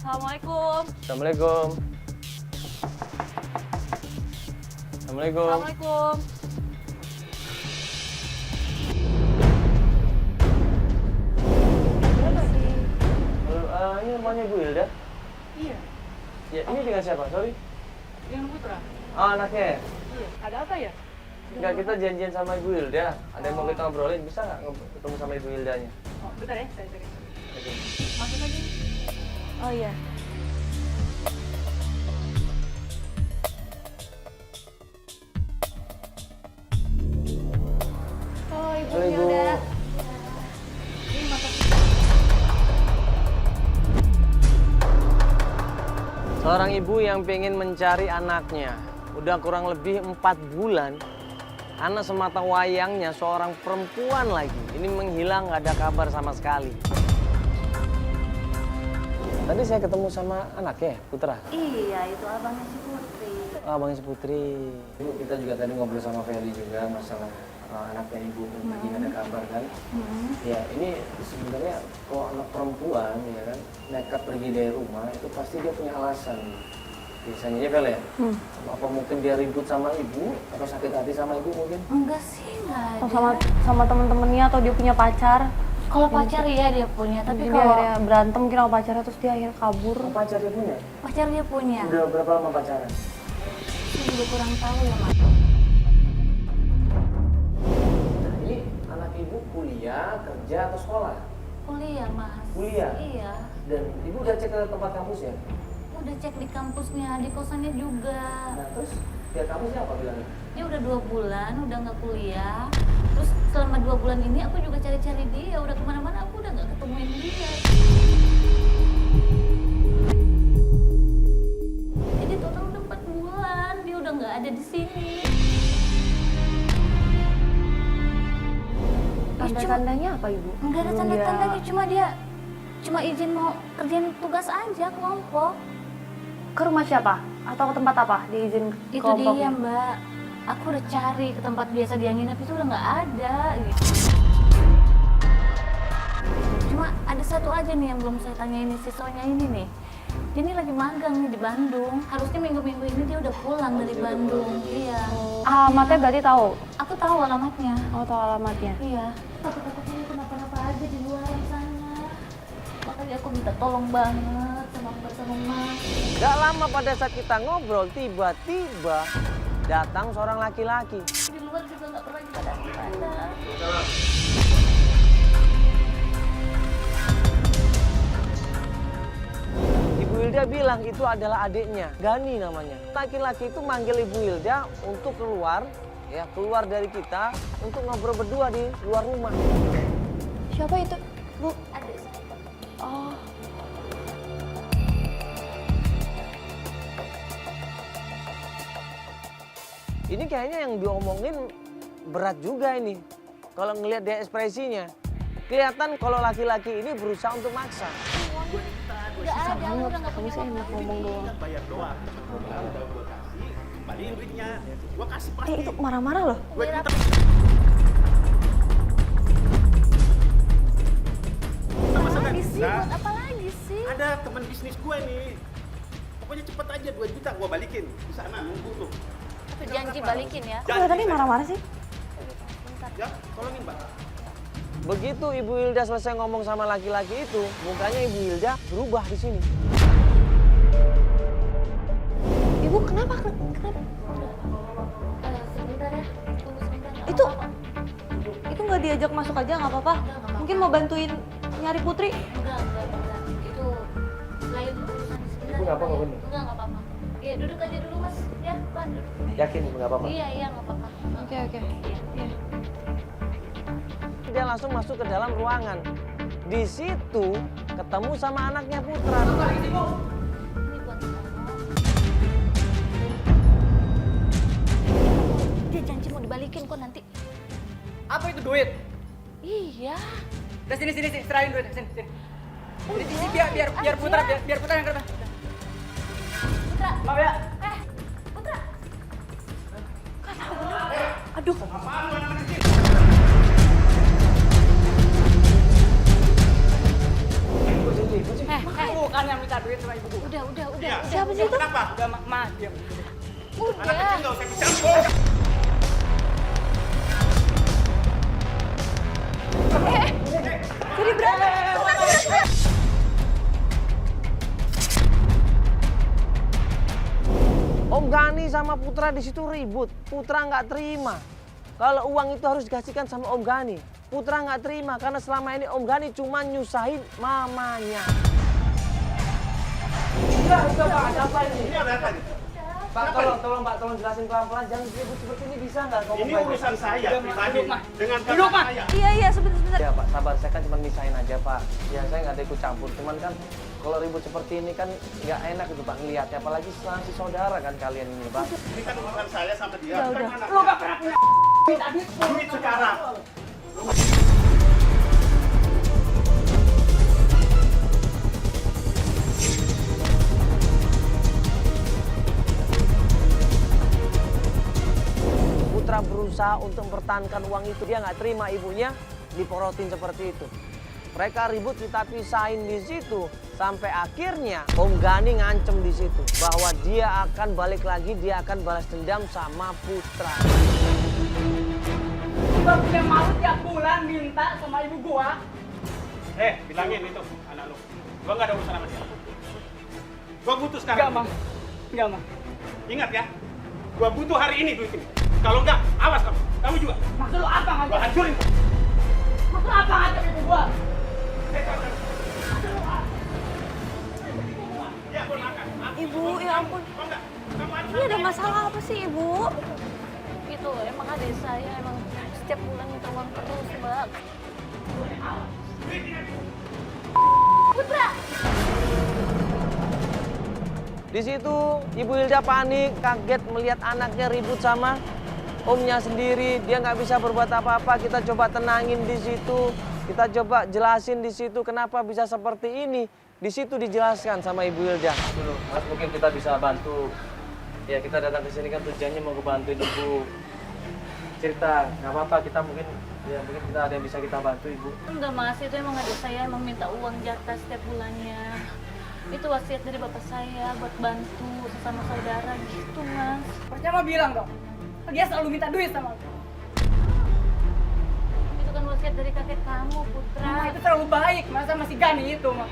Assalamualaikum. Assalamualaikum. Assalamualaikum. Assalamualaikum. Halo, ini rumahnya Bu Hilda? Iya, Ya, ini dengan siapa? Sorry. yang Putra. Oh, anaknya. Iya, ada apa ya? Enggak, kita janjian sama Ibu Hilda. Ada yang mau kita ngobrolin, bisa nggak ketemu sama Ibu Hildanya? Oh, bentar ya, saya cari. Oke. Masuk lagi. Oh iya. Oh, Ibu Halo, Ibu. Hilda. Ini masak. Seorang ibu yang pengen mencari anaknya. Udah kurang lebih 4 bulan. Anak semata wayangnya seorang perempuan lagi. Ini menghilang, nggak ada kabar sama sekali. Tadi saya ketemu sama anaknya, Putra. Iya, itu abangnya si Putri. Oh, Abang si Putri. Ibu, kita juga tadi ngobrol sama Feli juga masalah anaknya ibu pergi nggak ada kabar kan. Ya, ini sebenarnya kalau anak perempuan ya kan nekat pergi dari rumah itu pasti dia punya alasan. Biasanya ya Fel ya. Apa mungkin dia ribut sama ibu atau sakit hati sama ibu mungkin? Enggak sih, enggak Atau ada. sama temen-temennya atau dia punya pacar. Kalau pacar iya dia punya, tapi Tapi dia kalau akhirnya berantem mungkin sama pacarnya terus dia akhirnya kabur. Oh, pacar dia punya? pacar dia punya, Udah berapa lama pacaran? saya juga kurang tahu ya, Mas. Nah, ini anak ibu kuliah, kerja atau sekolah? Kuliah, Mas. Kuliah? Iya. Dan ibu udah cek ke tempat kampus ya? Udah cek di kampusnya, di kosannya juga. Nah, terus pihak kampusnya apa bilangnya? Dia udah 2 bulan, udah nggak kuliah. Terus selama 2 bulan ini aku juga cari-cari dia, udah kemana-mana aku udah nggak ketemuin dia. Jadi total udah 4 bulan, dia udah nggak ada di sini. Tanda-tandanya apa Ibu? Nggak ada Belum tanda-tandanya, cuma izin mau kerjain tugas aja kelompok. Ke rumah siapa? Atau ke tempat apa? Dia izin Itu kelompoknya? dia, Mbak. Aku udah cari ke tempat biasa dia nginep itu udah nggak ada gitu. Cuma ada satu aja nih yang belum saya tanyain nih, siswanya ini nih. Dia ini lagi magang nih di Bandung. Harusnya minggu-minggu ini dia udah pulang dari Bandung. Iya. Alamatnya berarti tahu? Aku tahu alamatnya. Oh, tahu alamatnya. Iya. Takut-takutnya dia kenapa-napa aja di luar sana. Makanya aku minta tolong banget sama Mbak sama Mas. Gak lama pada saat kita ngobrol, tiba-tiba datang seorang laki-laki. Di luar juga nggak pernah kita daripada. Ibu Hilda bilang itu adalah adiknya, Gani namanya. Laki-laki itu manggil Ibu Hilda untuk keluar, ya keluar dari kita untuk ngobrol berdua di luar rumah. Siapa itu? Bu? Ada siapa? Oh. Ini kayaknya yang diomongin berat juga ini. Kalau ngelihat dia ekspresinya, kelihatan kalau laki-laki ini berusaha untuk maksa. Nggak ada, aku udah nggak Kamu punya sih enak ngomong doang. Bayar doang. Udah gue kasih, kembaliin duitnya. Gue kasih pasti. Itu marah-marah loh. Gue minta. Masa nggak Lagi sih, bisa? buat apa lagi sih? Ada teman bisnis gue nih. Pokoknya cepet aja 2 juta gue balikin. Di sana nunggu tuh. Tapi janji balikin ya. Kok tadi marah-marah sih? Ya, tolongin Mbak. Begitu Ibu Hilda selesai ngomong sama laki-laki itu, mukanya Ibu Hilda berubah di sini. Ibu kenapa? Kenapa? Sebentar ya, tunggu sebentar. nggak Itu apa-apa. itu nggak diajak masuk aja nggak apa-apa? Mungkin mau bantuin nyari Putri? Enggak. Itu lain urusan sebentar. Ibu nggak apa-apa, ya. Bun? Enggak apa-apa. Ya duduk aja dulu Mas. Ya, Pan duduk. Yakin Ibu nggak apa-apa? Iya, nggak apa-apa. Oke. Iya. Dia langsung masuk ke dalam ruangan. Di situ ketemu sama anaknya Putra. Ini buat kamu. Dia janji mau dibalikin kok nanti. Apa itu duit? Iya. Udah sini serahin duit sini. Udah, Sini biar Putra biar Putra yang kerja. Putra. Maaf ya. Putra. Aduh. Bukan yang minta duit sama ibu Enggak, Ma, diam. Anak kecil Udah. nggak usah dicampur. Jadi berantem. Om Gani sama Putra di situ ribut. Putra nggak terima. Kalau uang itu harus dikasihkan sama Om Gani. Putra nggak terima karena selama ini Om Gani cuma nyusahin mamanya. Udah Pak, ada apa ini? Ini ada apa nih? Pak, tolong Pak, tolong jelasin pelan-pelan. Jangan ribut seperti ini, bisa nggak? Ini urusan saya pribadi Duduk, Ma. dengan Duduk, kakak Ma. saya. Iya, sebentar. Ya Pak, sabar. Saya kan cuma misahin aja Pak. Ya saya nggak ada ikut campur. Cuman kan kalau ribut seperti ini kan nggak enak itu Pak ngelihatnya. Apalagi si saudara kan kalian ini Pak. Ini kan urusan saya sama dia. Ya Bukan udah. anak. Lu gak pernah punya Duit sekarang. Putra berusaha untuk mempertahankan uang itu. Dia nggak terima ibunya diporotin seperti itu. Mereka ribut kita pisahin di situ. Sampai akhirnya Om Gani ngancem di situ. Bahwa dia akan balik lagi, dia akan balas dendam sama Putra. Gua punya malu tiap bulan minta sama ibu gua. Bilangin itu anak lu. Gua nggak ada urusan sama dia. Gua butuh Enggak, sekarang. Ma. Enggak, Ma. Ingat ya. Gua butuh hari ini duit ini. Kalau enggak, awas kamu. Kamu juga. Maksud lu apa Gua ngajak? hancurin. Maksud lu apa ngajak ibu gua? Ya, gua makan. Ibu, ya ampun. Kau enggak? Kamu harus Ini ada masalah apa sih, Ibu? Itu emang adik saya emang setiap bulan minta uang terus, Mbak. Putra. Di situ Ibu Hilda panik, kaget melihat anaknya ribut sama omnya sendiri. Dia nggak bisa berbuat apa-apa. Kita coba tenangin di situ. Kita coba jelasin di situ kenapa bisa seperti ini. Di situ dijelaskan sama Ibu Hilda. Dulu, Mas, mungkin kita bisa bantu. Ya kita datang ke sini kan tujuannya mau ngebantu Ibu. Cerita, nggak apa-apa. Kita mungkin kita ada yang bisa kita bantu Ibu. Enggak Mas, itu emang adik saya emang minta uang jatah setiap bulannya. Itu wasiat dari bapak saya buat bantu sesama saudara gitu Mas. Percaya bilang dong. Dia selalu minta duit sama lu. Itu kan wasiat dari kakek kamu, Putra. Ma, itu terlalu baik, masa masih Gani itu, Ma.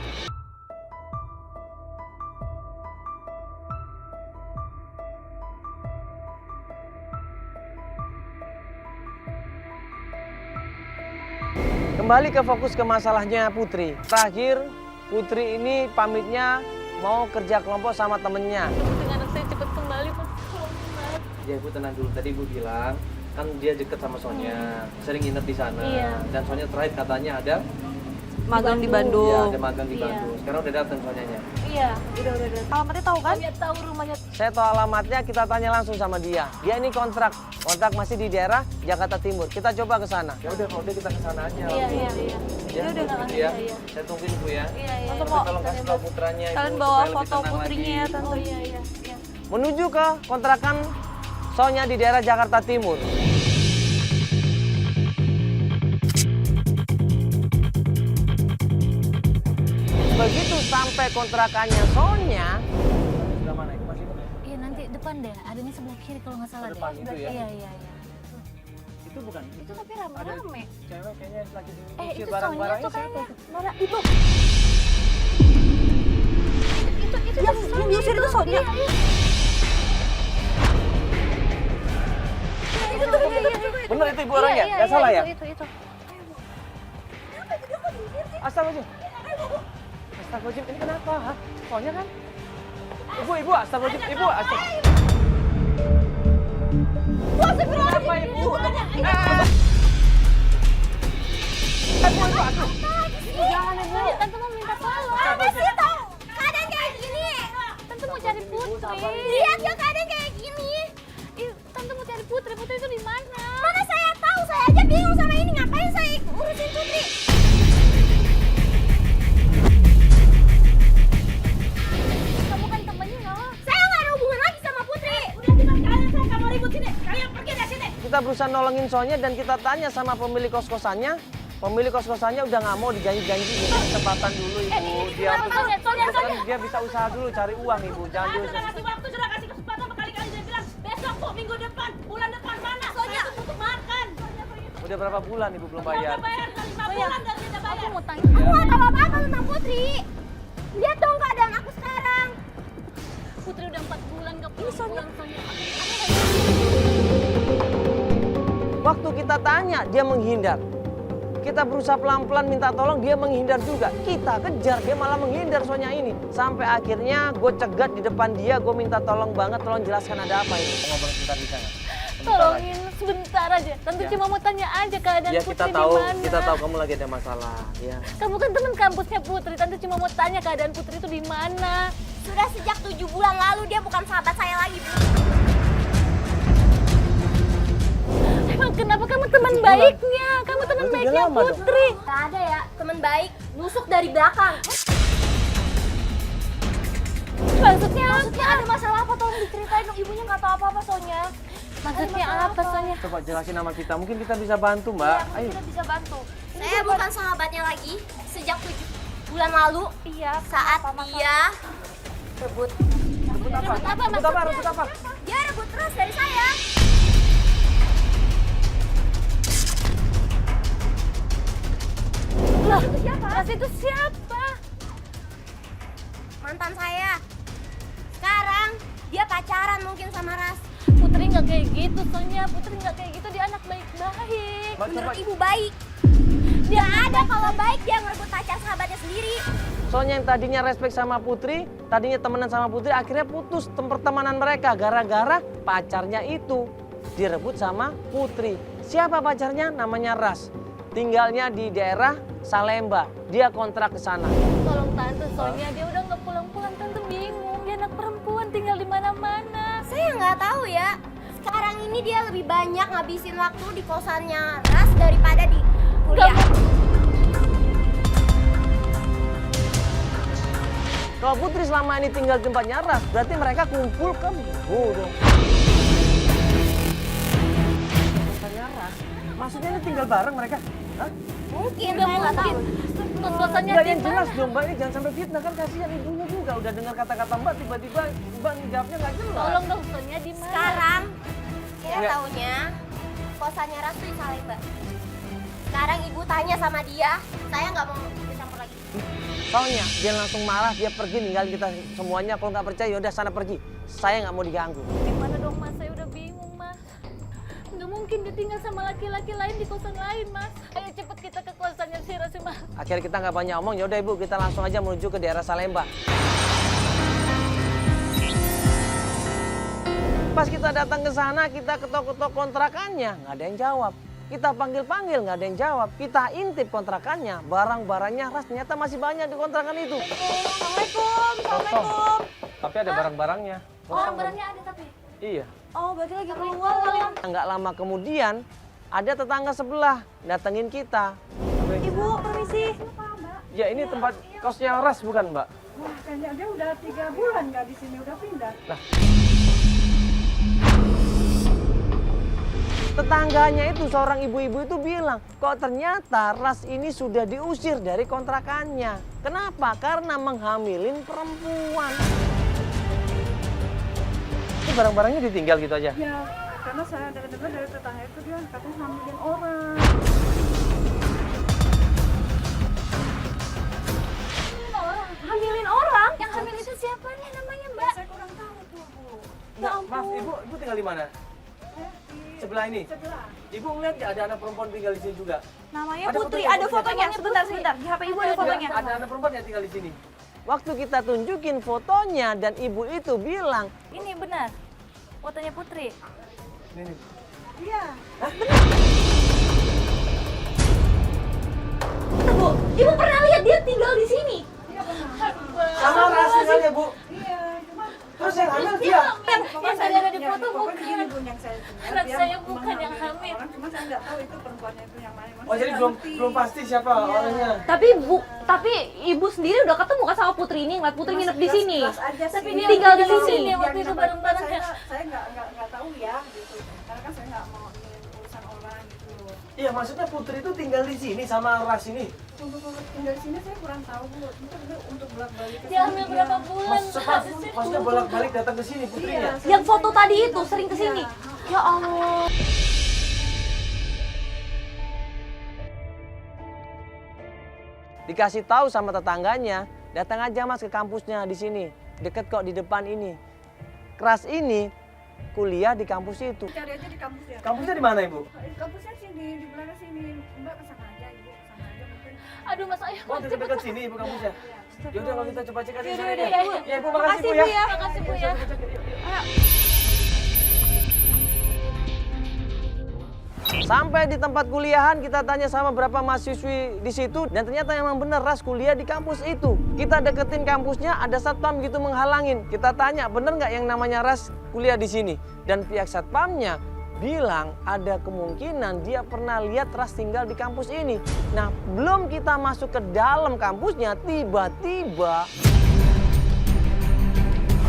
Kembali ke fokus ke masalahnya Putri. Terakhir, Putri ini pamitnya mau kerja kelompok sama temennya. Penting anak saya cepat kembali, Mas. Tolong, Mas. Ya Ibu tenang dulu, tadi Ibu bilang kan dia deket sama Sonya, sering nginep di sana. Iya. Dan Sonya terakhir katanya ada Magang di ya, Bandung. ada magang di Iya. Bandung. Sekarang udah datang Sonyanya. Iya, udah. Alamatnya tahu kan? Kami tahu rumahnya. Saya tahu alamatnya, kita tanya langsung sama dia. Dia ini kontrak masih di daerah Jakarta Timur. Kita coba ke sana. Ya udah, kalau udah kita ke sana aja. Iya. Ya, udah, begitu ya. Saya tungguin Ibu ya. Iya. Langsung Tapi kok. tolong kasih tahu putranya Ibu, Kalian supaya bawa lebih foto tenang putrinya ya, lagi. Tante. Oh iya. Menuju ke kontrakan Sonya di daerah Jakarta Timur. Begitu sampai kontrakannya Sonya, sebelah mana? Itu masih Iya, nanti depan deh. Adanya sebelah kiri kalau nggak salah depan deh. itu ya? Iya. itu bukan. Itu tapi rame-rame. Cewek kayaknya lagi Itu diusir Sonya barang-barangnya tuh siapa? kayaknya. Nora, itu. Itu Yang diusir itu Sonya? Iya. Itu tuh, iya. Bener itu ibu orangnya? Nggak salah ya? Itu. Astagfirullahaladzim. Astagfirullahaladzim, ini kenapa? Hah? Soalnya kan? Ibu, astagfirullahaladzim, ibu, astagfirullahaladzim. Apa ibu? Jangan ibu. Tante mau minta tolong. Apa sih tahu keadaan kayak gini? Tante mau cari Putri. Lihat ya keadaan kayak gini. Tante mau cari Putri. Putri itu di mana? Mana saya tahu, saya aja bingung sama ini. Ngapain saya urusin Putri? Kamu kan temennya loh. Saya nggak ada hubungan lagi sama Putri. Udah diman kalian, saya nggak mau ribut sini. Kalian pergi dari sini. Kita berusaha nolongin Sonya dan kita tanya sama pemilik kos-kosannya, Pemilik kos-kosannya udah nggak mau dijanji-janji kesempatan dulu ibu. Dia dia bisa usaha dulu cari uang ibu. Jangan dulu. Sudah kasih waktu, sudah kasih kesempatan berkali-kali dia bilang besok bu, minggu depan, bulan depan mana? Soalnya itu butuh makan. Udah berapa bulan ibu belum bayar? Udah bayar 5 bulan dan tidak bayar. Aku mau tanya. Aku nggak tahu apa-apa tentang Putri. Lihat dong keadaan aku sekarang. Putri udah 4 bulan gak pulang Sonya. Waktu kita tanya dia menghindar. Kita berusaha pelan-pelan minta tolong, dia menghindar juga. Kita kejar, dia malah menghindar Sonya ini. Sampai akhirnya gue cegat di depan dia, gue minta tolong banget, tolong jelaskan ada apa ini. Ngobrol sebentar bisa nggak? Tolongin sebentar aja. Tante cuma mau tanya aja keadaan Ya Putri di mana. kita tahu kamu lagi ada masalah. Ya. Kamu kan teman kampusnya Putri. Tante cuma mau tanya keadaan Putri itu di mana. Sudah sejak 7 bulan lalu dia bukan sahabat saya lagi, Bu. Emang kenapa kamu teman baiknya? Kamu teman Berarti baiknya udah lama dong. Putri. Gak ada ya, teman baik, nusuk dari belakang. Maksudnya Maksudnya ada masalah apa? Tolong diceritain dong, ibunya nggak tahu apa-apa Sonya. Maksudnya apa Sonya? Coba jelasin nama kita, mungkin kita bisa bantu mbak. Iya, Ayo. kita bisa bantu. Saya bukan sahabatnya lagi sejak 7 bulan lalu. Iya. Saat dia rebut. Rebut apa? Rebut apa? Dia rebut terus dari saya. Lah, Ras itu siapa? Mantan saya. Sekarang dia pacaran mungkin sama Ras. Putri nggak kayak gitu Sonya. Putri nggak kayak gitu. Dia anak baik-baik. Mbak, coba. Menurut ibu baik. Dia ada kalau baik dia merebut pacar sahabatnya sendiri. Soalnya yang tadinya respect sama Putri, tadinya temenan sama Putri, akhirnya putus pertemanan mereka gara-gara pacarnya itu direbut sama Putri. Siapa pacarnya? Namanya Ras. Tinggalnya di daerah Salemba. Dia kontrak ke sana. Tolong Tante Sonya. Dia udah nggak pulang-pulang. Tante bingung. Dia anak perempuan tinggal di mana-mana. Saya nggak tahu ya. Sekarang ini dia lebih banyak ngabisin waktu di kosannya Ras daripada di kuliah. Kalau Putri selama ini tinggal di tempatnya Ras, berarti mereka kumpul ke dong. Tempatnya Ras? Maksudnya ini tinggal bareng mereka? Hah? Mungkin, saya nggak tahu. Kos-kosannya Nggak di yang mana? jelas dong mbak, ini jangan sampai fitnah kan kasihan ibunya juga. Udah dengar kata-kata mbak, tiba-tiba mbak jawabnya nggak jelas. Tolong dong Sonya di mana? Sekarang saya Ya. taunya kosannya Ras tuh di Salemba. Sekarang ibu tanya sama dia, saya nggak mau ikut campur lagi. Soalnya dia langsung marah, dia pergi ninggalin kita semuanya. Kalau nggak percaya yaudah sana pergi. Saya nggak mau diganggu. Gimana dong Mas? Saya udah bingung Mas. Nggak mungkin dia tinggal sama laki-laki lain di kosan lain Mas. Ayo cepet kita ke kosannya si Ras Mas. Akhirnya kita nggak banyak omong, yaudah ibu kita langsung aja menuju ke daerah Salemba. Pas kita datang ke sana, kita ketok-ketok kontrakannya, nggak ada yang jawab. Kita panggil-panggil, nggak ada yang jawab. Kita intip kontrakannya, barang-barangnya Ras ternyata masih banyak di kontrakan itu. Assalamualaikum. Kosong. Tapi ada barang-barangnya. Barang-barangnya ada tapi. Iya. Oh, berarti lagi keluar. Nggak lama kemudian, ada tetangga sebelah datengin kita. Ibu, permisi. Ya ini tempat kosnya Ras bukan mbak? Wah, kayaknya dia udah 3 bulan nggak di sini, udah pindah. Tetangganya itu seorang ibu-ibu itu bilang, kok ternyata Ras ini sudah diusir dari kontrakannya. Kenapa? Karena menghamilin perempuan. Itu barang-barangnya ditinggal gitu aja? Ya, karena saya dengar dari tetangga itu dia katanya hamilin orang. Hamilin orang? Yang hamil itu siapa nih namanya Mbak? Saya kurang tahu tuh, Bu. Enggak, maaf ibu tinggal di mana? Sebelah ini? Sebelah. Ibu ngeliat nggak ada anak perempuan tinggal di sini juga? Namanya Ada Putri, fotonya, ada fotonya. Putri. Sebentar. Di HP ibu ada fotonya. Ada anak perempuan yang tinggal di sini. Waktu kita tunjukin fotonya dan ibu itu bilang, Ini benar. Fotonya Putri. ini Iya. Bu, ibu pernah lihat dia tinggal di sini? sama Ras tinggalnya bu. Iya, cuma Terus yang hamil dia. Yang saya ada di foto pokoknya gini bukan. Bu yang saya dengar. Anak dia saya bukan yang menghamilin hamil. Orang, cuma saya nggak tahu itu perempuannya itu yang mana. Oh jadi belum pasti siapa orangnya. Tapi ibu sendiri udah ketemu kan sama Putri ini, ngeliat Putri nginep di sini. Tapi dia tinggal di tinggal sini. waktu itu bareng-bareng. Saya nggak tahu ya gitu. Karena kan saya nggak mau ingin urusan orang gitu. Iya, maksudnya Putri itu tinggal di sini sama Ras ini. Untuk tinggal di sini saya kurang tahu Bu. Untuk bolak-balik ke Dia hamil berapa bulan? Maksudnya bolak-balik datang ke sini Putrinya. Yang foto tadi itu sering kesini. Ya Allah. Dikasih tahu sama tetangganya, datang aja Mas ke kampusnya di sini. Deket kok di depan ini. Ras ini kuliah di kampus itu. Cari aja di kampus ya. Kampusnya di mana, Ibu? Kampusnya sini, di belakang sini. Mbak kesana aja Ibu, kesana aja mungkin. Aduh Mas Ayo. Oh, dekat sini Ibu kampusnya. Yaudah kalau kita coba cek aja. Yaudah, sana yaudah, ya. yuk. Ya, Ibu makasih Bu ya. Makasih Bu ya. Sampai di tempat kuliahan kita tanya sama beberapa mahasiswi di situ dan ternyata emang bener Ras kuliah di kampus itu. Kita deketin kampusnya, ada satpam gitu menghalangin. Kita tanya bener nggak yang namanya Ras kuliah di sini? Dan pihak satpamnya bilang ada kemungkinan dia pernah lihat Ras tinggal di kampus ini. Nah belum kita masuk ke dalam kampusnya tiba-tiba.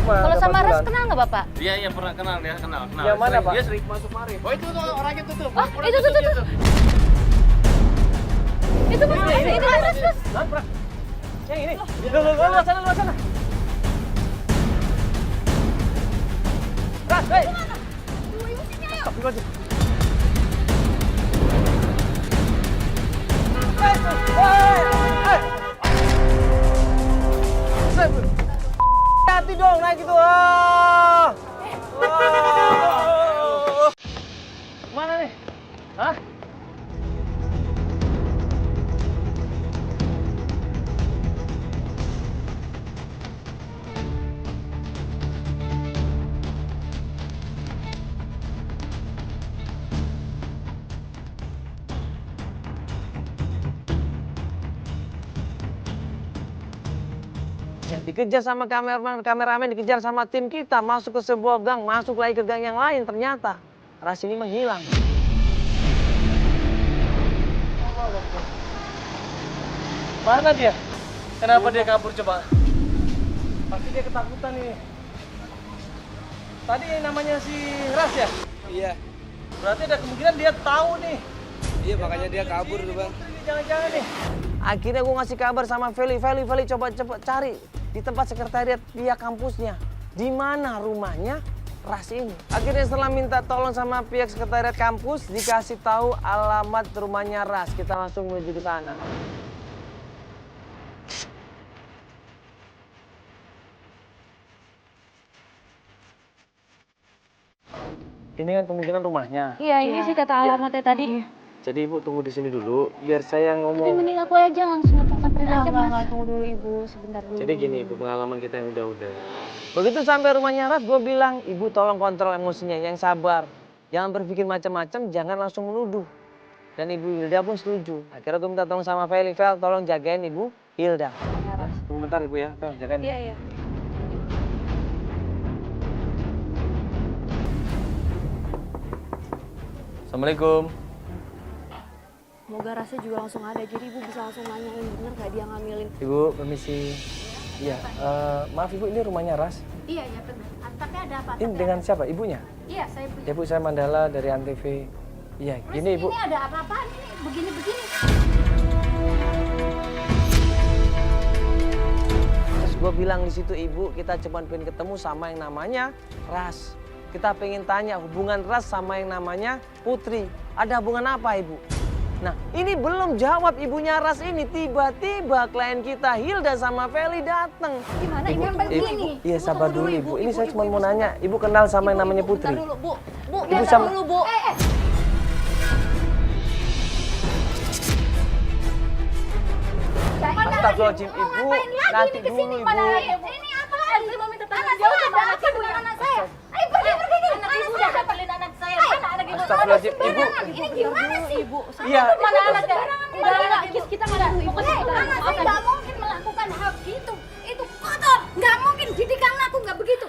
Kalau sama Ras kenal nggak Bapak? Iya pernah kenal ya, kenal. Yang mana, Pak? Dia sering masuk mari. Oh itu tuh orangnya tuh. Oh itu tuh. Itu Mas, itu Ras. Nabrak. Yang ini. Luar sana. Ras, hei. Astagfirullahaladzim. Hati dong naik itu. Mana nih? Hah? Dikejar sama kameramen, dikejar sama tim kita, masuk ke sebuah gang, masuk lagi ke gang yang lain, ternyata Ras ini menghilang. Mana dia? Kenapa dia kabur coba? Pasti dia ketakutan ini. Tadi namanya si Ras ya? Iya, Berarti ada kemungkinan dia tahu nih. iya makanya dia kabur tuh bang. Ini jangan-jangan nih. Akhirnya gue ngasih kabar sama Feli coba cepet cari di tempat sekretariat pihak kampusnya. Di mana rumahnya Ras ini. Akhirnya setelah minta tolong sama pihak sekretariat kampus, dikasih tahu alamat rumahnya Ras. Kita langsung menuju ke sana. Ini kan kemungkinan rumahnya. Iya ini sih kata alamatnya tadi. Jadi Ibu tunggu di sini dulu, biar saya Tapi ngomong. mending aku aja langsung sampai aja Mas. Tunggu dulu Ibu, sebentar dulu. Jadi gini Ibu, pengalaman kita yang udah. Begitu sampai rumahnya Ras, gue bilang, Ibu tolong kontrol emosinya, yang sabar. Jangan berpikir macam-macam, jangan langsung menuduh. Dan Ibu Hilda pun setuju. Akhirnya gue minta tolong sama Feli, tolong jagain Ibu Hilda. Tunggu bentar Ibu ya, jagain. Iya. Assalamualaikum. Semoga Rasnya juga langsung ada, jadi Ibu bisa langsung nanyain bener gak dia ngamilin. Ibu, permisi. Iya, maaf Ibu, ini rumahnya Ras. Iya benar. Tapi ada apa? Ini dengan siapa? Ibunya? Iya saya punya. Ya Bu, saya Mandala dari Antv. Iya, gini Ibu. Ini ada apa-apaan ini? Begini-begini. Terus gue bilang di situ, Ibu, kita cuma pengen ketemu sama yang namanya Ras. Kita pengen tanya hubungan Ras sama yang namanya Putri. Ada hubungan apa, Ibu? Nah, ini belum jawab ibunya Ras ini. Tiba-tiba klien kita Hilda sama Feli datang. Gimana Ibu yang begini? Iya, sabar dulu Ibu. Ini saya cuma mau nanya, Ibu kenal sama yang namanya Putri? Bentar dulu, Bu. Bu, Ibu bentar sama- dulu, Bu. Astagfirullahaladzim, Ibu. Nanti dulu, Ibu. Ini apa lagi? Saya mau minta tanggung jawab sama anak ibu yang anak saya. Ayo pergi. Anak ibu udah kabelin anak saya. Mana anak ibu? Astagfirullahaladzim, Ibu. Ini gimana sih? Ibu, Iya. Mana anaknya? udah anak kita nggak ada. Pokoknya Anak saya nggak mungkin melakukan hal gitu. Itu kotor. Nggak mungkin. Didikan aku nggak begitu.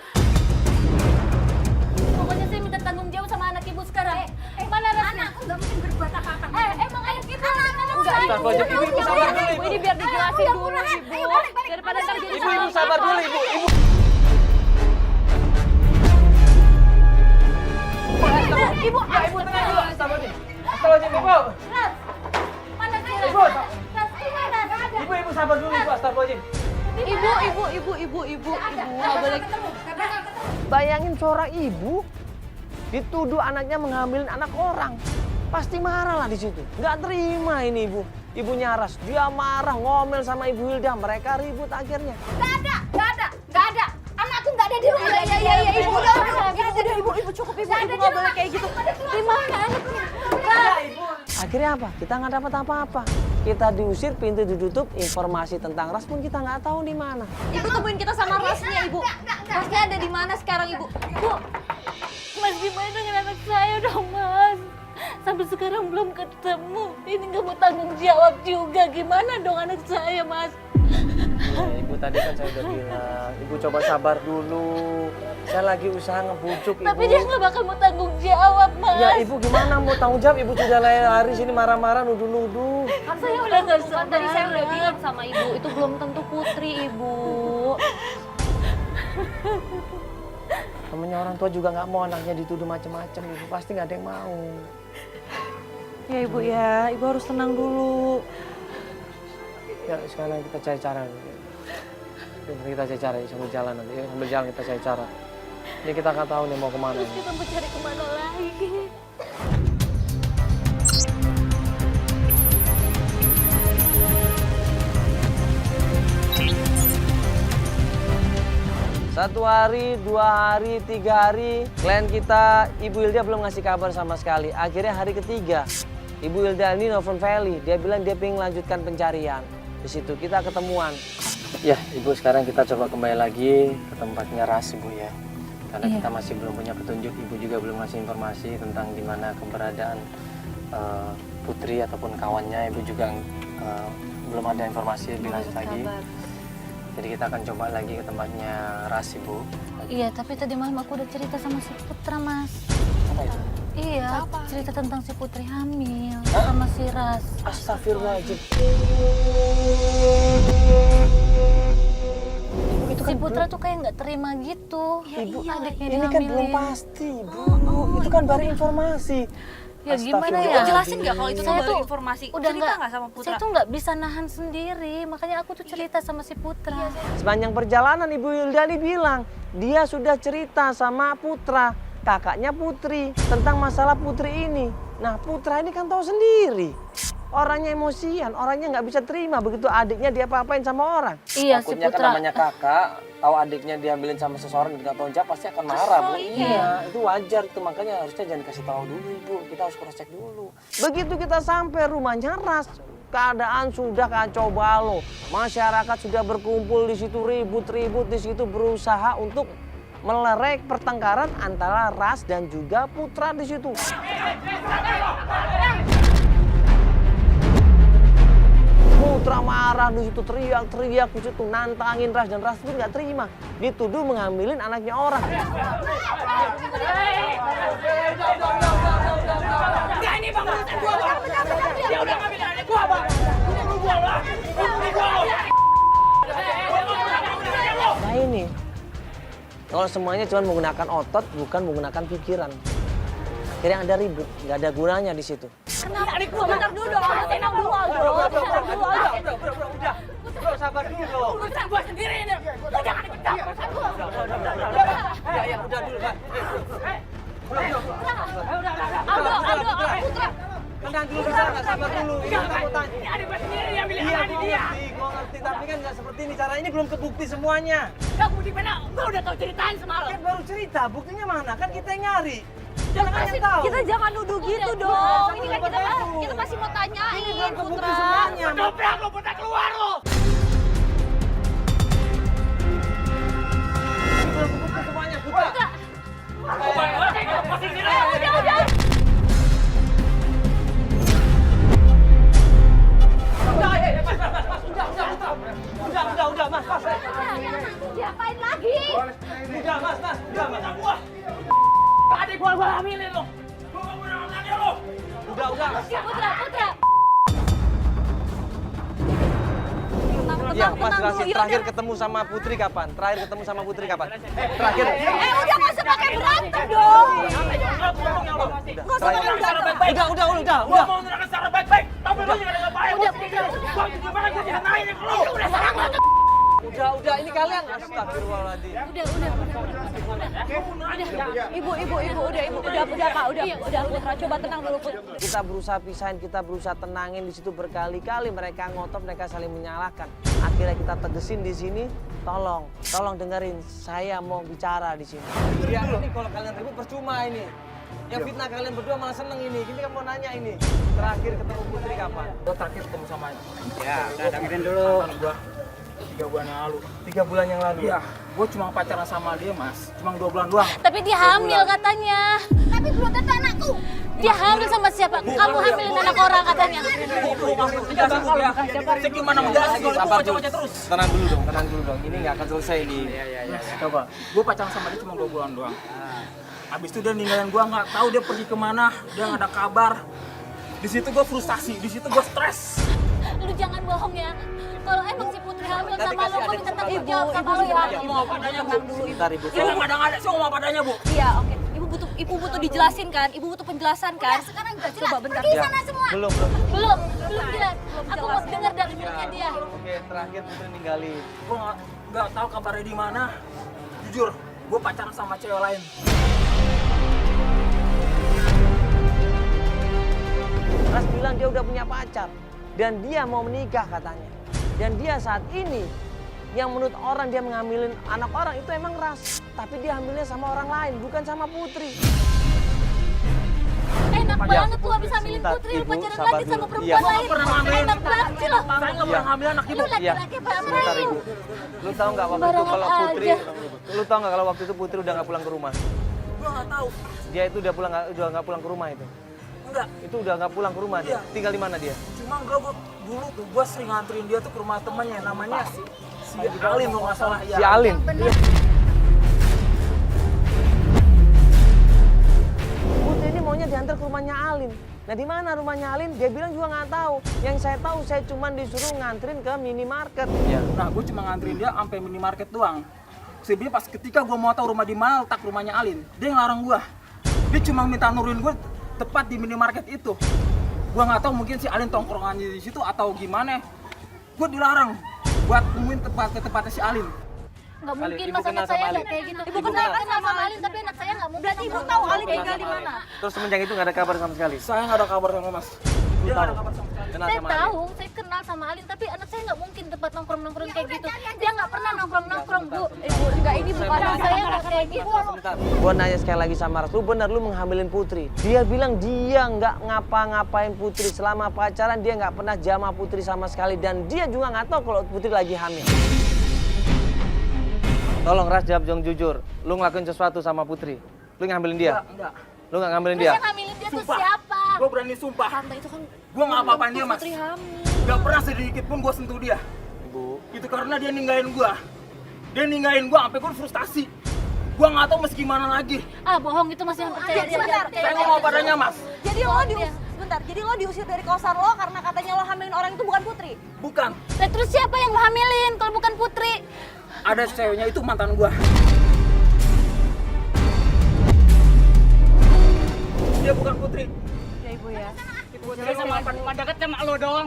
Pokoknya saya minta tanggung jawab sama anak ibu sekarang. Mana Rasnya? Anakku nggak mungkin berbuat apa-apa. Emang anak ibu? Astagfirullahaladzim, Ibu sabar dulu, Ibu. ini biar dijelasin dulu, Ibu. Ayo balik. Daripada terjadi Ibu sabar dulu, Ibu. Ibu. Ibu, Ya, Ibu tenang dulu. Astagfirullahaladzim. Astagfirullahaladzim, Ibu. Ras, mana sih Ras? Ibu. Ras, gimana? Nggak ada. Ibu sabar dulu, Ibu. Astagfirullahaladzim. Ibu, nggak boleh. Bayangin seorang ibu dituduh anaknya mengambilin anak orang. Pasti marah lah di situ. Nggak terima ini ibu. Ibunya Ras, dia marah, ngomel sama Ibu Hilda. Mereka ribut akhirnya. Nggak ada. Anakku nggak ada di rumah. Iya, ibu udah ibu cukup ibu nggak boleh kayak gitu. Di mana anaknya? Akhirnya apa? Kita nggak dapat apa-apa. Kita diusir, pintu ditutup, informasi tentang Ras pun kita nggak tahu di mana. Ibu temuin kita sama Rasnya, Ibu. Rasnya ada di mana sekarang, Ibu? Bu, Mas, gimana dengan anak saya dong, Mas? Sampai sekarang belum ketemu. Ini nggak mau tanggung jawab juga. Gimana dong anak saya, Mas? Ya, Ibu tadi kan saya udah bilang, Ibu coba sabar dulu. Saya lagi usaha ngebujuk Ibu. Tapi dia nggak bakal mau tanggung jawab, Mas. Ya Ibu gimana mau tanggung jawab? Ibu sudah lari sini marah-marah, nuduh-nuduh. Kan saya udah nggak sabar. tadi saya udah bilang sama Ibu, itu belum tentu Putri, Ibu. Namanya orang tua juga nggak mau anaknya dituduh macam-macam, Ibu pasti nggak ada yang mau. Ya Ibu ya, Ibu harus tenang dulu. Ya sekarang kita cari cara. Kita cari cara sambil jalan nanti. Ya, sambil jalan kita cari cara. Ini kita nggak tahu nih mau kemana. Terus kita mau cari kemana lagi? Satu hari, 2 hari, 3 hari, klien kita Ibu Hilda belum ngasih kabar sama sekali. Akhirnya hari ketiga, Ibu Hilda ini nelfon Feli. Dia bilang dia pengen lanjutkan pencarian. Di situ kita ketemuan. Ya, Ibu sekarang kita coba kembali lagi ke tempatnya Ras, Ibu ya. Karena kita masih belum punya petunjuk, Ibu juga belum ngasih informasi tentang di mana keberadaan Putri ataupun kawannya. Ibu juga belum ada informasi lebih lanjut lagi. Jadi kita akan coba lagi ke tempatnya Ras, Ibu. Iya, tapi tadi malam aku udah cerita sama si Putra, Mas. Apa itu? Iya, cerita tentang si Putri hamil sama si Ras. Astagfirullahaladzim. Si Putra tuh kayak nggak terima gitu. Ibu, adiknya ini kan belum dihamilin. pasti, Ibu. Itu kan baru informasi. Ya gimana Astagfirullah. ya? Jelasin nggak kalau itu tuh Saya baru tuh informasi? udah Cerita nggak sama Putra? Saya tuh nggak bisa nahan sendiri, makanya aku tuh cerita sama si Putra. Sepanjang perjalanan Ibu Hilda bilang, dia sudah cerita sama Putra, kakaknya Putri, tentang masalah Putri ini. Nah, Putra ini kan tahu sendiri. Orangnya emosian, orangnya nggak bisa terima begitu adiknya dia apa-apain sama orang. Iya, si Takutnya kan Putra. namanya kakak, tahu adiknya diambilin sama seseorang dan nggak tahu jawab pasti akan marah, Bu. Iya, itu wajar itu, makanya harusnya jangan kasih tahu dulu, Ibu. Kita harus cross check dulu. Begitu kita sampai rumahnya Ras, keadaan sudah kacau balau. Masyarakat sudah berkumpul di situ, ribut-ribut di situ, berusaha untuk melerek pertengkaran antara Ras dan juga Putra di situ. Putra marah di situ, teriak-teriak di situ, nantangin Ras, dan Ras itu nggak terima, dituduh mengambilin anaknya orang. Enggak, ini bang, urusan gua bang. Dia udah ngambil anak gua bang. Ini lu gua bang. Nah ini, kalau semuanya cuma menggunakan otot, bukan menggunakan pikiran. Akhirnya ada ribut, nggak ada gunanya di situ. Kenapa? Adik gua bentar dulu dong. Tenang dulu aja. Bro, sabar dulu dong. Urusan gua sendiri ini. Lu jangan ikut campur urusan gua. Ya, udah dulu, Pak. Aldo, Putra. Tenang dulu, bisa nggak? Sabar dulu. Ini kamu tanya. Ini adik gua sendiri yang milih Iya, adik dia. gua ngerti, tapi kan nggak seperti ini. Cara ini belum kebukti semuanya. Gak bukti benar. Gua udah tahu ceritain semalam. Kan baru cerita, buktinya mana? Kan kita yang nyari. Jangan yang tahu. Kita jangan nuduh gitu dong. Ini kan kita masih mau tanyain Putra. Semuanya. Dobrak lu, Putra, keluar lu. Ini belum kebukti semuanya, Putra. Posisi lu. Udah. Udah, Mas. Diapain lagi? Udah, Mas. Udah, gua. Adik gua hamilin lu. Gua nggak mau nangis lu. Udah. Putra. Iya, tenang, Mas tenang jelasin dulu. terakhir ketemu sama Putri kapan? Terakhir ketemu sama Putri kapan? Terakhir. Udah nggak usah pakai berantem dong. Nggak usah pakai berantem. Udah. Gua mau menerangkan secara baik-baik, tapi lu jangan ngapain. Gua juga banget jadi naik lu. Udah, ini kalian. Astagfirullahaladzim. Ibu, udah Kak, udah Putra, coba tenang dulu Put. Kita berusaha pisahin, kita berusaha tenangin di situ berkali-kali mereka ngotot, mereka saling menyalahkan. Akhirnya kita tegesin di sini, tolong dengerin, saya mau bicara di sini. Ya ini kalau kalian ribut percuma ini. Yang fitnah kalian berdua malah seneng ini. Ini kan mau nanya ini. Terakhir ketemu Putri kapan? Gua terakhir ketemu sama ya, udah dengerin dulu. Gua 3 bulan yang lalu. 3 bulan yang lalu? Iya, gua cuma pacaran sama dia, Mas. Cuma 2 bulan doang. Tapi dia hamil katanya. Tapi belum tentu anakku. Dia hamil sama siapa? Kamu hamilin anak orang katanya. Saya gimana mau jelasin kalau Sabar gua dulu. baca terus. Tenang dulu dong. Ini nggak akan selesai nih. Coba, gua pacaran sama dia cuma 2 bulan doang. Habis itu dia ninggalin gua, nggak tahu dia pergi kemana, dia nggak ada kabar. Di situ gua frustasi, di situ gua stres. Lu jangan bohong ya. Kalau emang si Putri hamil Nanti sama lu, kasih kau adik minta tanggung Ibu, jawab sama lu ya. Ngomong apa adanya, Bu. Bentar Ibu. Ini nggak ada, saya ngomong apa adanya, Bu. Iya, oke. Ibu butuh dijelasin kan? Ibu butuh penjelasan kan? Sekarang udah jelas. Coba bentar. Pergi sana semua. Belum. Belum jelas. Aku mau dengar dari mulutnya dia. Oke, terakhir Putri ninggalin. Gua nggak tahu kabarnya di mana. Jujur, gua pacaran sama cewek lain. Ras bilang dia udah punya pacar dan dia mau menikah katanya. Dan dia saat ini yang menurut orang dia mengambilin anak orang itu emang Ras, tapi dia hamilnya sama orang lain, bukan sama Putri. Enak Ya, banget tuh habis hamilin sebentar, Putri, lu Ibu, pacaran sabar lagi sama dulu. perempuan Iya. lain. Pernah ngambilin. Enak banget sih lo. Saya nggak pernah ngambil anak ibu. Lu laki-laki Sebentar baik. Ibu. Lu tahu nggak waktu itu Sembarangan kalau Putri, aja. lu tahu nggak kalau waktu itu Putri udah nggak pulang ke rumah? Gua nggak tahu. Dia itu udah nggak pulang ke rumah itu. Enggak. Itu udah nggak pulang ke rumah dia. Iya. Tinggal di mana dia? Cuma gua dulu tuh gua sering nganterin dia tuh ke rumah temannya, namanya si Alin kalau nggak salah. Si Alin. Putri ini maunya diantar ke rumahnya Alin. Nah di mana rumahnya Alin? Dia bilang juga nggak tahu. Yang saya tahu saya cuma disuruh nganterin ke minimarket. Ya. Nah, gue cuma nganterin dia sampai minimarket doang. Sebenarnya pas ketika gue mau tahu rumah di mana letak rumahnya Alin, dia ngelarang gue. Dia cuma minta nurunin gue tepat di minimarket itu. Gue nggak tahu mungkin si Alin tongkrongannya di situ atau gimana. Gue dilarang buat nemuin tempatnya si Alin. Nggak mungkin Ibu mas kenal anak sama saya Alin? nggak kayak gitu. Ibu Ibu kenal kenal sama Alin tapi anak saya nggak mungkin. Berarti Ibu tahu Alin tinggal di mana? Terus semenjak itu nggak ada kabar sama sekali. Saya nggak ada kabar sama Mas. Dia nggak ada kabar sama sekali. Kenal Saya sama tahu, saya kenal sama Alin tapi anak saya nggak mungkin tempat nongkrong kayak gitu. Dia nggak pernah nongkrong Bu. Ibu, enggak ini bukan Anak saya nggak kayak gitu. Sebentar. Gua nanya sekali lagi sama Ras, lu bener lu menghamilin Putri. Dia bilang dia nggak ngapa-ngapain Putri selama pacaran, dia nggak pernah jamah Putri sama sekali dan dia juga nggak tahu kalau Putri lagi hamil. Tolong Ras jawab yang jujur, lu ngelakuin sesuatu sama Putri, lu ngambilin dia? Enggak. Lu nggak ngambilin Terus dia? yang ngambilin dia tuh Sumpah. siapa? Gue berani sumpah. Tante itu kan Gue nggak apa-apain dia Mas. Putri hamil. Gak pernah sedikit pun gue sentuh dia. Ibu. Itu karena dia ninggalin gua. Dia ninggalin gua sampai gua frustasi. Gua nggak tahu mesti gimana lagi. Ah bohong itu masih yang percaya dia. Saya ngomong padanya, Mas. Jadi lo jadi lo diusir dari kosan lo karena katanya lo hamilin orang itu bukan Putri. Bukan. Nah, terus siapa yang lo hamilin kalau bukan Putri? Ada ceweknya itu mantan gua. Dia bukan Putri. Ya Ibu ya. Saya sama deket sama lo doang.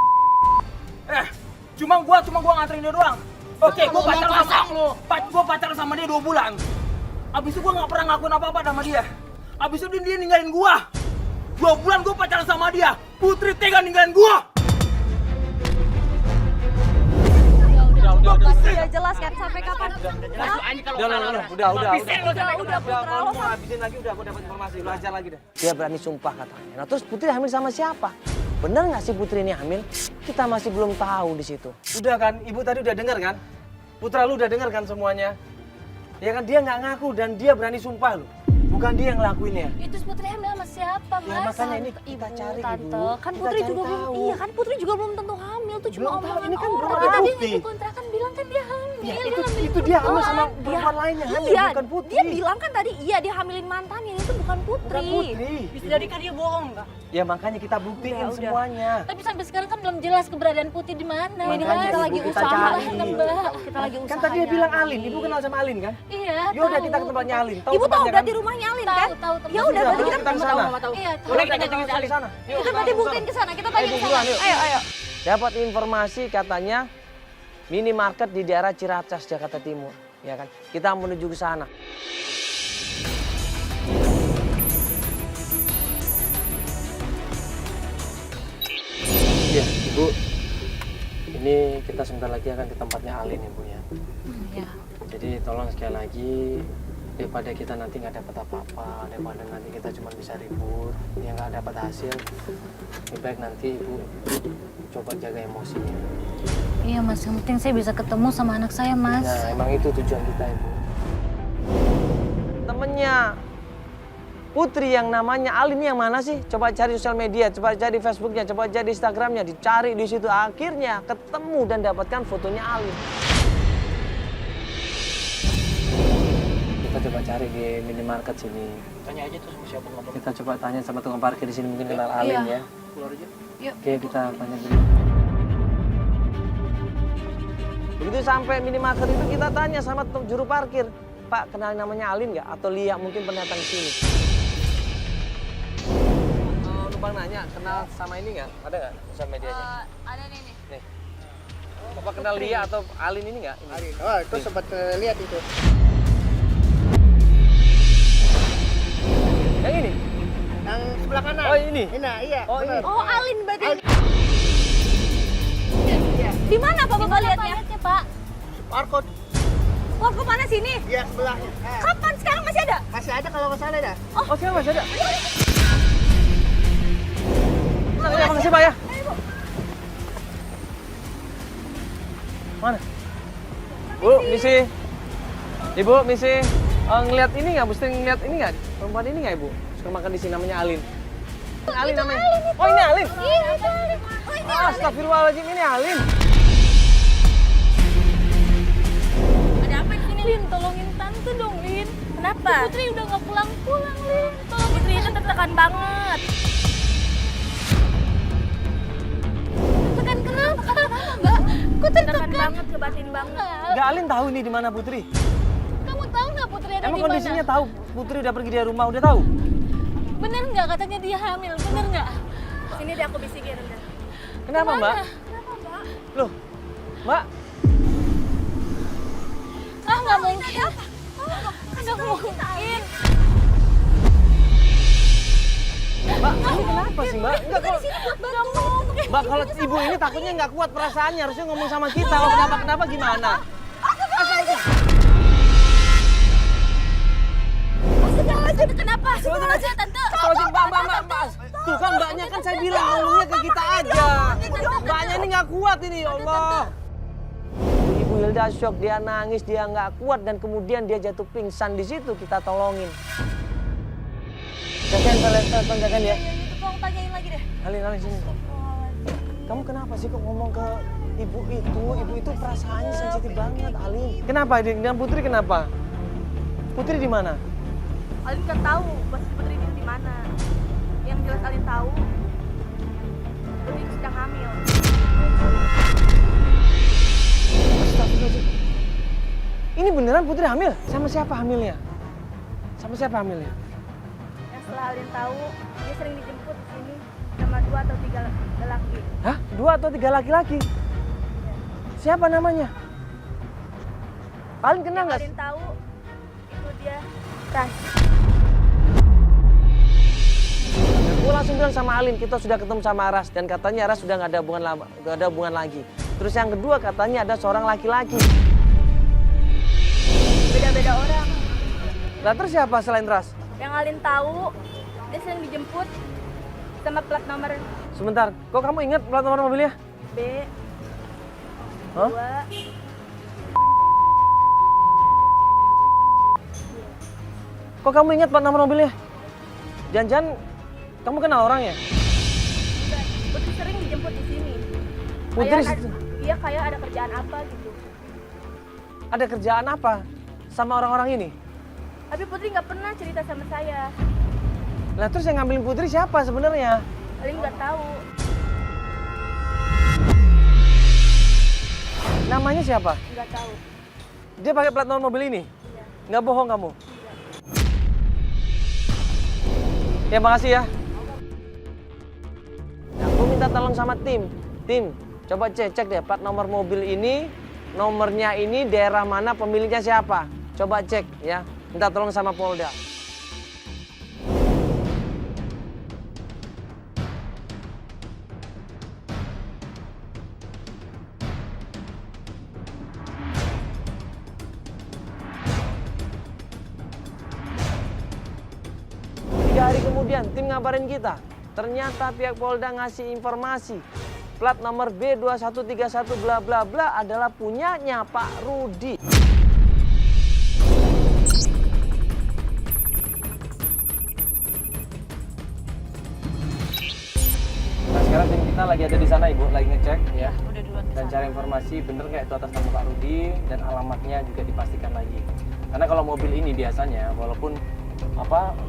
Cuma gua nganterin dia doang. Oke, gua pacaran sama dia 2 bulan. Abis itu gua nggak pernah ngakuin apa-apa sama dia. Abis itu dia ninggalin gua. 2 bulan gua pacaran sama dia. Putri tega ninggalin gua. Udah jelas kan sampai kapan? Udah. Putra lo Kalau mau habisin lagi udah aku dapat informasi, lu ajar lagi deh. Dia berani sumpah katanya. Nah terus Putri hamil sama siapa? Bener nggak sih Putri ini hamil? Kita masih belum tahu di situ. Udah kan, Ibu tadi udah dengar kan? Putra lu udah dengar kan semuanya? Ya kan dia nggak ngaku dan dia berani sumpah lu. Bukan dia yang ngelakuinnya. Itu Putri hamil sama siapa, Mas? Ya makanya ini kita cari Tante, Ibu. kan Kita Putri cari juga belum tahu. iya kan Putri juga belum tentu hamil tuh cuma Belum tahu, omongan ini kan belum orang. ada Tadi bukti. yang di kontrakan bilang kan dia hamil. Ya, itu dia hamil sama perempuan lainnya, hamil Iya, bukan Putri. dia bilang kan tadi iya dia hamilin mantannya, itu bukan Putri. Bukan Putri. Bisa jadi kan dia bohong nggak? Ya makanya kita buktiin Udah. semuanya. Tapi sampai sekarang kan belum jelas keberadaan Putri di mana. Ini Makanya kan kita Ibu, lagi kita usaha, cari. kita lagi usaha. Kan tadi dia bilang Alin, Ibu kenal sama Alin kan? Iya. Yaudah kita ke tempatnya Alin. Ibu tahu tempatnya berarti kan? rumahnya Alin kan? Tahu. Ya udah berarti kita ke sana. Iya, Udah kita tanya ke sana. kita berarti buktiin ke sana, kita tanya ke sana. Ayo. Dapat informasi katanya minimarket di daerah Ciracas, Jakarta Timur, ya kan? Kita menuju ke sana. Ya, Ibu. Ini kita sebentar lagi akan ke tempatnya Alin, Ibu ya. Iya. Jadi tolong sekali lagi, daripada kita nanti nggak dapat apa-apa, daripada nanti kita cuma bisa ribut, ya nggak dapat hasil, lebih baik nanti Ibu coba jaga emosinya. Iya Mas, yang penting saya bisa ketemu sama anak saya Mas. Nah, emang itu tujuan kita, Ibu. Temennya Putri yang namanya Alin yang mana sih? Coba cari sosial media, coba cari Facebooknya, coba cari Instagramnya, dicari di situ. Akhirnya ketemu dan dapatkan fotonya Alin. Kita coba cari di minimarket sini. Tanya aja tuh sama siapa ngomong. Kita coba tanya sama tukang parkir di sini, mungkin kenal Alin ya. Keluar aja. Yuk. Oke, kita tanya dulu. Begitu sampai minimarket itu kita tanya sama juru parkir, Pak kenal namanya Alin nggak? Atau Lia mungkin pernah datang ke sini? Numpang nanya, kenal sama ini nggak? Ada nggak sosial medianya? Ada nih. Nih. Bapak kenal Lia atau Alin ini nggak? Alin. Oh, itu sempat lihat itu. Yang ini? Yang sebelah kanan. Oh, ini? Iya. Oh, ini. Oh, Alin berarti. Di mana Bapak lihatnya? Pak? Barcode. Wah, ke mana sini? Iya, sebelahnya. Kapan sekarang masih ada? Masih ada kalau nggak salah dah. Oh, sekarang masih ada? Ya, makasih Pak ya. Mana? Bu, misi. Ibu, misi. Ngeliat ini nggak? Mesti ngeliat ini nggak? Perempuan ini nggak Ibu? Suka makan di sini namanya Alin. Alin namanya? Oh ini Alin? Iya, itu Alin. Oh, ini Alin. Astagfirullahaladzim, ini Alin. Ada apa di sini Lin? Tolongin tante dong Lin. Kenapa? Putri udah nggak pulang-pulang Lin. Tolong Putri itu tertekan banget. Tekan kenapa? Mbak, kok Tertekan banget, kebatin banget. Nggak Alin tahu ini di mana Putri? Kamu tahu nggak Putri ada Emang di mana? kondisinya tahu? Putri udah pergi dari rumah, udah tahu? Bener nggak katanya dia hamil? Bener nggak? Sini deh aku bisikin. Kenapa Mbak? Loh, Mbak? Ah nggak mungkin. Nggak mungkin. Mbak, ini kenapa sih Mbak? Enggak kok. Nggak mungkin. Mbak, kalau ibu ini takutnya nggak kuat perasaannya, harusnya ngomong sama kita. Kalau kenapa-kenapa gimana? Tante kenapa? Astagfirullahaladzim tante. Mbak. Tuh kan mbaknya kan saya bilang ngomongnya ke kita aja. Mbaknya ini nggak kuat ini, ya Allah. Ibu Hilda shock, dia nangis, dia nggak kuat dan kemudian dia jatuh pingsan di situ. Kita tolongin. Telepon ya. Itu tolong tanyain lagi deh. Alin sini. Kamu kenapa sih kok ngomong ke ibu itu? Ibu itu perasaannya sensitif banget, Alin. Kenapa? Dan Putri kenapa? Putri di mana? Alin kan tahu posisi Putri di mana. Yang jelas Alin tahu Putri sedang hamil. Astagfirullahaladzim. Ini beneran Putri hamil? Sama siapa hamilnya? Sama siapa hamilnya? Yang setelah Alin tahu dia sering dijemput di sini sama 2 atau 3 lelaki. Hah? 2 atau 3 laki-laki? Siapa namanya? Alin kenal nggak? Alin tahu itu dia Ras. Gue langsung bilang sama Alin, kita sudah ketemu sama Ras dan katanya Ras sudah nggak ada hubungan lagi. Terus yang kedua katanya ada seorang laki-laki. Beda-beda orang. Nah terus siapa selain Ras? Yang Alin tahu dia sering dijemput sama plat nomor Sebentar, kok kamu ingat plat nomor mobilnya? B. Hah? 2. Kok kamu ingat plat nomor mobilnya? Jangan-jangan kamu kenal orangnya? Putri sering dijemput di sini. Putri Iya kayak ada kerjaan apa gitu. Ada kerjaan apa sama orang-orang ini? Tapi Putri nggak pernah cerita sama saya. Nah terus yang ngambilin Putri siapa sebenarnya? Paling nggak tahu. Namanya siapa? Nggak tahu. Dia pakai plat nomor mobil ini? Iya. Nggak bohong kamu? Ya makasih ya. Nah, aku minta tolong sama tim. Tim, coba cek deh plat nomor mobil ini, nomornya ini, daerah mana, pemiliknya siapa. Coba cek ya. Minta tolong sama Polda. Hari kemudian tim ngabarin kita, ternyata pihak Polda ngasih informasi plat nomor B2131 bla bla bla adalah punyanya Pak Rudi. Nah sekarang tim kita lagi ada di sana Ibu, lagi ngecek ya. Udah duluan Dan cari informasi bener nggak itu atas nama Pak Rudi dan alamatnya juga dipastikan lagi. Karena kalau mobil ini biasanya walaupun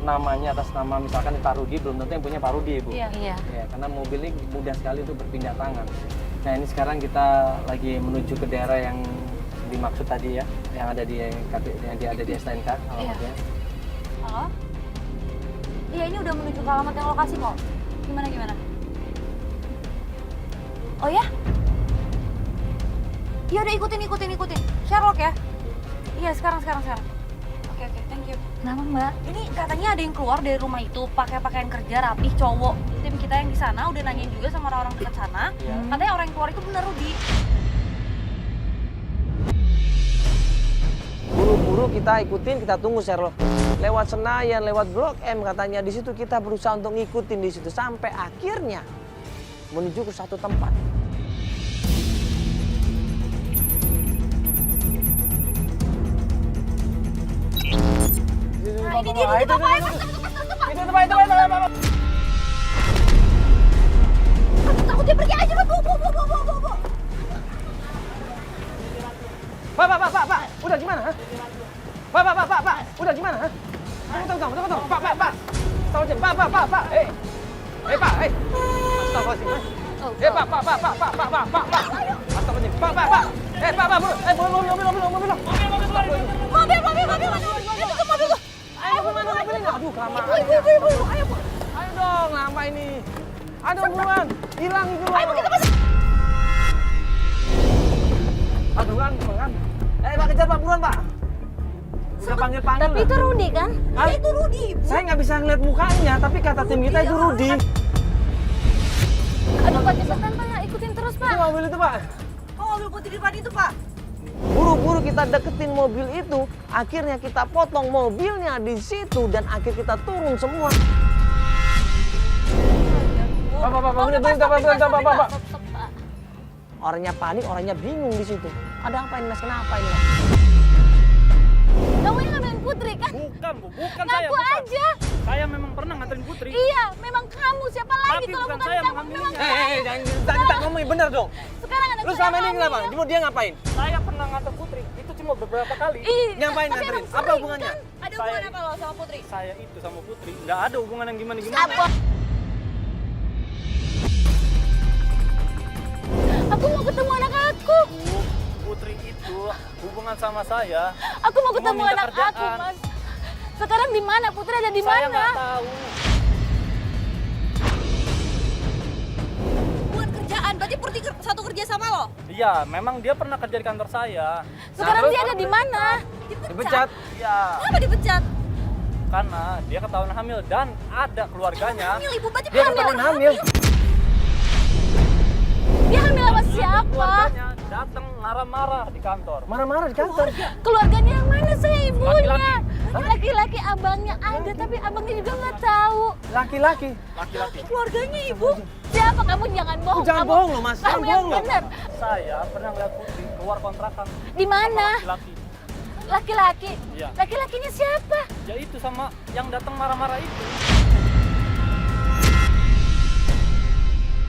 namanya atas nama misalkan Pak Rudi belum tentu yang punya Pak Rudi Ibu. Iya. Ya, karena mobil ini mudah sekali untuk berpindah tangan. Nah ini sekarang kita lagi menuju ke daerah yang dimaksud tadi ya, yang ada di STNK alamatnya. Halo? Iya, ini udah menuju ke alamat yang lokasi kok. Gimana? Oh ya? Iya udah ikutin. Sherlock ya? Iya, sekarang. Oke, thank you. Kenapa Mbak? Ini katanya ada yang keluar dari rumah itu pakai pakaian kerja rapih cowok. Tim kita yang di sana udah nanyain juga sama orang-orang dekat sana. Katanya orang yang keluar itu bener Rudi. Buru-buru kita ikutin, kita tunggu Sherlock. Lewat Senayan, lewat Blok M katanya di situ kita berusaha untuk ngikutin di situ sampai akhirnya menuju ke satu tempat. Nah, ini dia itu apa? Takut dia pergi aja, Bu. Pak, udah gimana? Ha? Pak, udah gimana? Ha? Tunggu, Pak. Astagfirullahaladzim, Pak. Pak. Astagfirullahaladzim. Pak. Astagfirullahaladzim. Pak. Mobil. Mobil. Aduh, kelamaan. Ibu, ayo, Bu. Ayo dong, lama ini. Aduh, buruan. Hilang itu. Ayo, Bu, kita masuk. Aduh, kan. Pak, kejar Pak, buruan Pak. Udah panggil-panggil. Tapi itu Rudi kan? Hah? Itu Rudi, Bu. Saya nggak bisa ngeliat mukanya, tapi kata tim kita itu Rudi. Aduh Pak, cepetan Pak, ikutin terus Pak. Itu mobil itu Pak. Oh, mobil Putri di depan itu, Pak. Buru-buru kita deketin mobil itu, akhirnya kita potong mobilnya di situ dan akhir kita turun semua. Pak. Orangnya panik, orangnya bingung di situ. Ada apa ini Mas? Kenapa ini Mas? Kamu yang ngambilin Putri kan? Bukan saya. Ngaku aja. Saya memang pernah nganterin Putri. Iya, memang kamu. Siapa lagi Tapi kalau bukan bukan saya kamu? mengambilnya. Memang Jangan ngomongin bener dong. sekarang anak Lu saya selama ini hamil, kenapa? kan? Cuma dia ngapain? Saya pernah nganter Putri. Itu cuma beberapa kali. Ih, Ngapain tapi nganterin? emang Apa sering, hubungannya? kan? Ada hubungan apa lo sama Putri? Saya itu sama Putri nggak ada hubungan yang gimana-gimana. Apa? Aku mau ketemu anak aku. Putri itu hubungan sama saya. Aku mau ketemu minta anak kerjaan. aku, Mas. Sekarang di mana? Putri ada di Saya mana? nggak tahu. Hubungan kerjaan, berarti Putri satu kerja sama lo? Iya, memang dia pernah kerja di kantor saya. Sekarang dia ada di mana? Dipecat. Iya, Kenapa dipecat? karena dia ketahuan hamil dan ada keluarganya. Hamil, Ibu, berarti Dia ketahuan hamil. Dia hamil sama siapa? Keluarganya datang marah-marah di kantor. Marah-marah di kantor. Keluarganya yang mana? Saya ibunya. Laki-laki. Laki-laki abangnya ada, tapi abangnya juga nggak tahu. Laki-laki. Laki-laki. Keluarganya ibu. Siapa? Kamu jangan bohong. Jangan Kamu- bohong loh, Mas. Jangan Kamu yang bohong loh. bener. Saya pernah ngeliat Putri keluar kontrakan. Di mana? Sama laki-laki. Laki-laki. Iya. Laki-lakinya siapa? Ya itu sama yang datang marah-marah itu.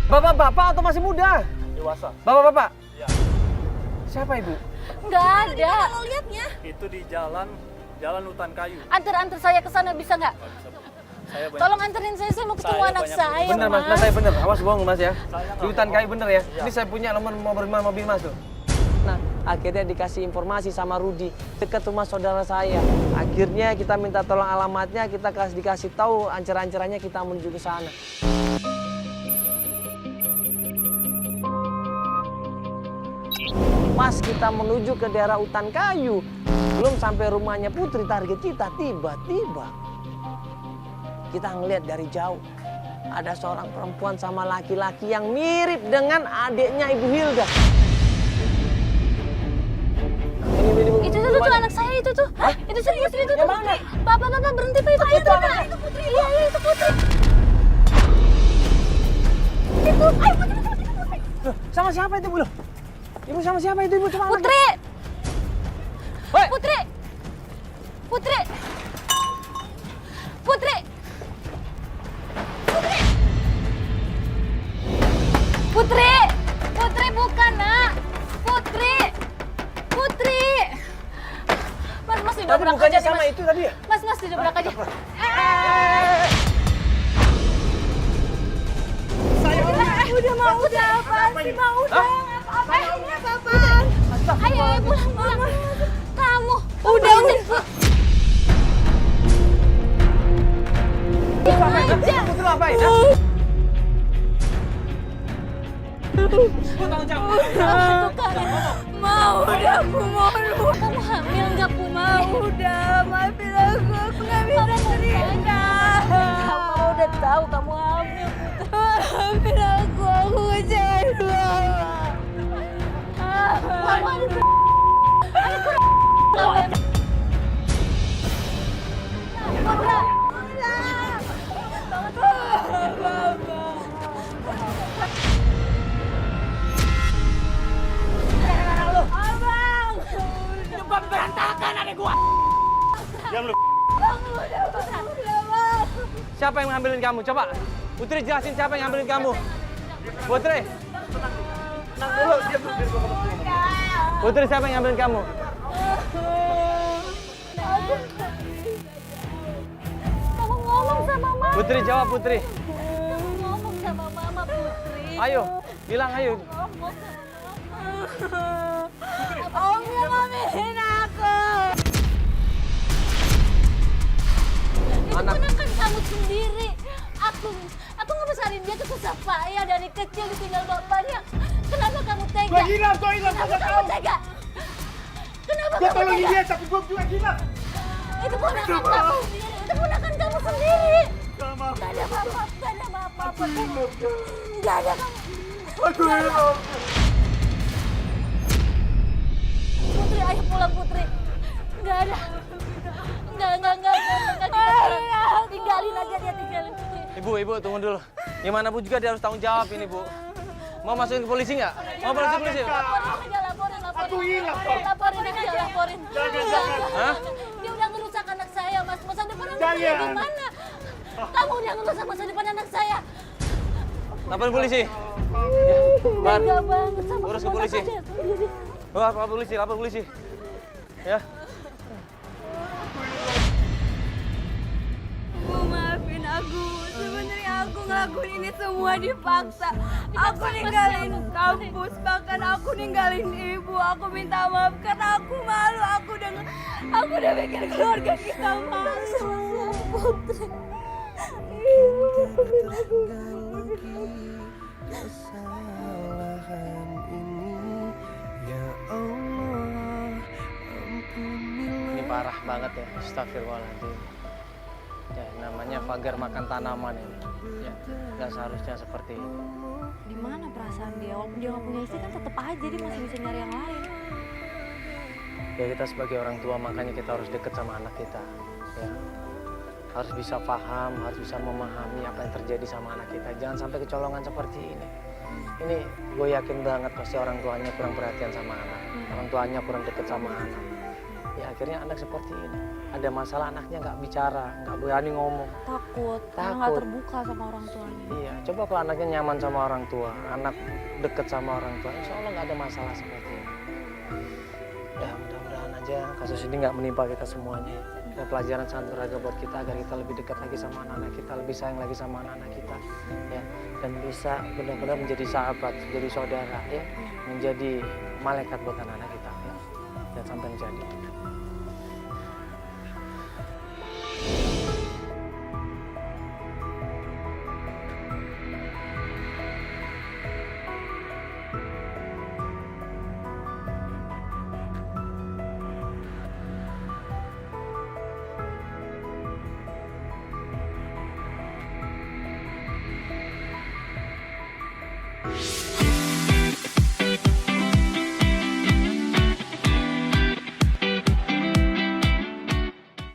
Bapak-bapak atau masih muda? Dewasa. Bapak-bapak. Iya. Siapa ibu? Nggak ada. Lo liatnya? Itu di jalan hutan kayu. Antar saya ke sana bisa nggak? Saya banyak. Tolong anterin saya mau ketemu Saya anak banyak saya, Bener mas, Mas. saya bener. Awas bohong mas ya. Saya Di hutan kayu bener ya. Ini saya punya nomor mobil mas tuh. Nah, akhirnya dikasih informasi sama Rudi dekat rumah saudara saya. Akhirnya kita minta tolong alamatnya, kita dikasih tahu ancer-ancerannya, kita menuju ke sana. Pas kita menuju ke daerah hutan kayu, belum sampai rumahnya Putri, target kita tiba-tiba kita ngelihat dari jauh ada seorang perempuan sama laki-laki yang mirip dengan adiknya Ibu Hilda. Itu tuh anak saya itu tuh. Hah? Itu si Putri itu tuh. Mana? Bapak berhenti Pak, itu Putri. Itu Putri. Iya, itu Putri. Itu, ayo Putri. Loh, sama siapa itu Bu? Ibu sama siapa itu Ibu? Cuma Putri. Woi. Putri. Putri. Putri. Putri. Putri. Putri bukan, Nak. Putri. Putri. Mas didobrak aja bukannya nih, sama Mas. itu tadi ya? Mas didobrak aja. Udah mau udah apa sih mau udah apa ayo pulang kamu udah Putri lo apain? mau udah aku mau kamu hamil nggak Put? Mau udah maafin aku nggak bisa cerita kamu udah tahu kamu hamil maafin aku kecewa mama Siapa yang ngambilin kamu? Coba Putri jelasin siapa yang ngambilin kamu. Putri. Putri siapa yang ngambilin kamu? kamu ngomong sama mama Putri jawab Putri. kamu ngomong sama mama Putri Ayo, bilang ayo. Om yang ngambilin aku. Itu ponakan kamu sendiri. Aku ngebesarin dia tuh susah payah dari kecil ditinggal bapaknya. Kenapa kamu tega? Gue hilang, Kenapa kamu tega? Kenapa Gue kamu tolongin tega? dia, tapi gue juga hilang. Itu ponakan kamu sendiri. Itu ponakan kamu sendiri. Gak ada maaf, gak ada maaf. Gak ada kamu. Aku hilang. Putri, ayo pulang Putri. Gak ada. Enggak. Tinggalin aja dia, tinggalin. Ibu, tunggu dulu. Gimana Bu juga dia harus tanggung jawab ini Bu. Mau masukin ke polisi nggak? Mau polisi? Laporin. Aku hilang. Laporin. Hah? Dia udah ngerusak anak saya, Mas. Masa depan anak saya Jangan. gimana? Kamu udah ngerusak masa depan anak saya. Laporin polisi. Bar, Tega banget sama urus ke keponakan polisi. saya sendiri. Wah, lapor polisi. Ya. Maafin aku, sebenarnya aku ngelakuin ini semua dipaksa. Aku ninggalin kampus, bahkan aku ninggalin ibu. Aku minta maaf karena aku malu. Aku udah bikin keluarga kita malu. Putri. Ini parah banget ya, astagfirullahaladzim. Ya, namanya pagar makan tanaman ini. Ya, nggak seharusnya seperti ini. Di mana perasaan dia? Walaupun dia nggak punya istri kan tetap aja dia masih bisa nyari yang lain. Ya kita sebagai orang tua makanya kita harus deket sama anak kita. Ya. Harus bisa paham, harus bisa memahami apa yang terjadi sama anak kita. Jangan sampai kecolongan seperti ini. Ini gue yakin banget pasti orang tuanya kurang perhatian sama anak. Orang tuanya kurang deket sama anak. Ya akhirnya anak seperti ini. Ada masalah anaknya nggak bicara, nggak berani ngomong. Takut, karena nggak terbuka sama orang tuanya. Iya, coba kalau anaknya nyaman sama orang tua, anak deket sama orang tua, insya Allah nggak ada masalah seperti ini. kasus ini nggak menimpa kita semuanya. Dan pelajaran sangat berharga buat kita agar kita lebih dekat lagi sama anak-anak kita, lebih sayang lagi sama anak-anak kita, ya, dan bisa benar-benar menjadi sahabat, menjadi saudara, ya, menjadi malaikat buat anak-anak kita, ya, dan sampai menjadi.